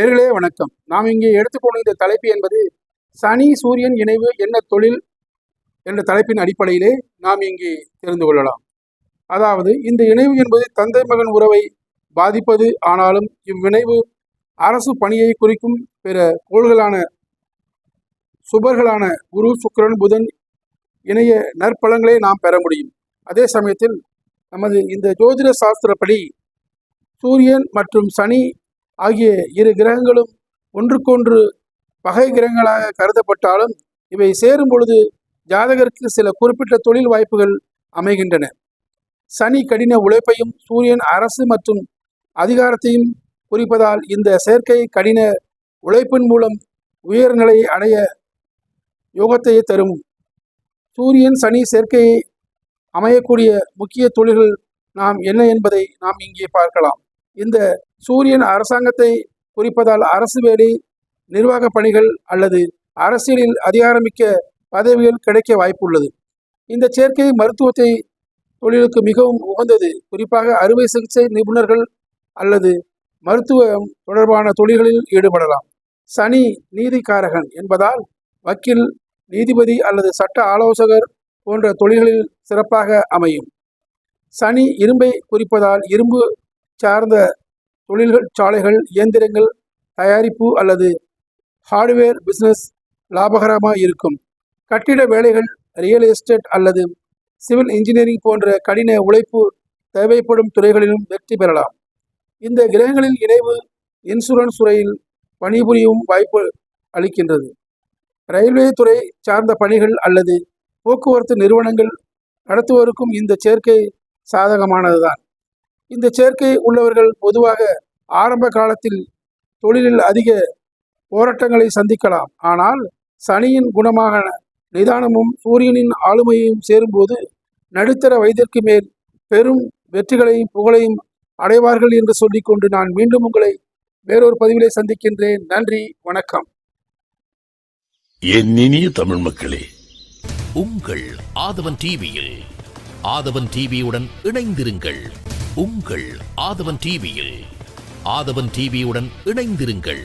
நேர்களே வணக்கம். நாம் இங்கே எடுத்துக்கொண்ட இந்த தலைப்பு என்பது சனி சூரியன் இணைவு என்ன தொழில் என்ற தலைப்பின் அடிப்படையிலே நாம் இங்கே தெரிந்து கொள்ளலாம். அதாவது இந்த இணைவு என்பது தந்தை மகன் உறவை பாதிப்பது. ஆனாலும் இவ்விணைவு அரசு பணியை குறிக்கும் பிற கோள்களான சுபர்களான குரு சுக்கிரன் புதன் இணைய நற்பலன்களை நாம் பெற முடியும். அதே சமயத்தில் நமது இந்த ஜோதிட சாஸ்திரப்படி சூரியன் மற்றும் சனி ஆகிய இரு கிரகங்களும் ஒன்றுக்கொன்று பகை கிரகங்களாக கருதப்பட்டாலும் இவை சேரும் பொழுது ஜாதகருக்கு சில குறிப்பிட்ட தொழில் வாய்ப்புகள் அமைகின்றன. சனி கடின உழைப்பையும் சூரியன் அரசு மற்றும் அதிகாரத்தையும் குறிப்பதால் இந்த சேர்க்கை கடின உழைப்பின் மூலம் உயர்நிலை அடைய யோகத்தை தரும். சூரியன் சனி சேர்க்கையை அமையக்கூடிய முக்கிய தொழில்கள் நாம் என்ன என்பதை நாம் இங்கே பார்க்கலாம். இந்த சூரியன் அரசாங்கத்தை குறிப்பதால் அரசு வேலை, நிர்வாக பணிகள் அல்லது அரசியலில் அதிகாரமிக்க பதவிகள் கிடைக்க வாய்ப்புள்ளது. இந்த சேர்க்கை மருத்துவத்தை தொழிலுக்கு மிகவும் உகந்தது. குறிப்பாக அறுவை சிகிச்சை நிபுணர்கள் அல்லது மருத்துவம் தொடர்பான தொழில்களில் ஈடுபடலாம். சனி நீதிக்காரகன் என்பதால் வக்கீல், நீதிபதி அல்லது சட்ட ஆலோசகர் போன்ற தொழில்களில் சிறப்பாக அமையும். சனி இரும்பை குறிப்பதால் இரும்பு சார்ந்த தொழில்கள், சாலைகள், இயந்திரங்கள் தயாரிப்பு அல்லது ஹார்ட்வேர் பிஸ்னஸ் லாபகரமாக இருக்கும். கட்டிட வேலைகள், ரியல் எஸ்டேட் அல்லது சிவில் இன்ஜினியரிங் போன்ற கடின உழைப்பு தேவைப்படும் துறைகளிலும் வெற்றி பெறலாம். இந்த கிரகங்களின் இணைவு இன்சூரன்ஸ் துறையில் பணிபுரியும் வாய்ப்பு அளிக்கின்றது. ரயில்வே துறை சார்ந்த பணிகள் அல்லது போக்குவரத்து நிறுவனங்கள் நடத்துவோருக்கும் இந்த சேர்க்கை சாதகமானதுதான். இந்த சேர்க்கை உள்ளவர்கள் பொதுவாக ஆரம்ப காலத்தில் தொழிலில் அதிக போராட்டங்களை சந்திக்கலாம். ஆனால் சனியின் குணமாக நிதானமும் சூரியனின் ஆளுமையையும் சேரும்போது நடுத்தர வயதிற்கு மேல் பெரும் வெற்றிகளையும் புகழையும் அடைவார்கள் என்று சொல்லிக்கொண்டு நான் மீண்டும் உங்களை வேறொரு பதிவிலே சந்திக்கின்றேன். நன்றி, வணக்கம். என் இனிய தமிழ் மக்களே, உங்கள் ஆதவன் டிவியில் ஆதவன் டிவியுடன் இணைந்திருங்கள். உங்கள் ஆதவன் டிவியில் ஆதவன் டிவியுடன் இணைந்திருங்கள்.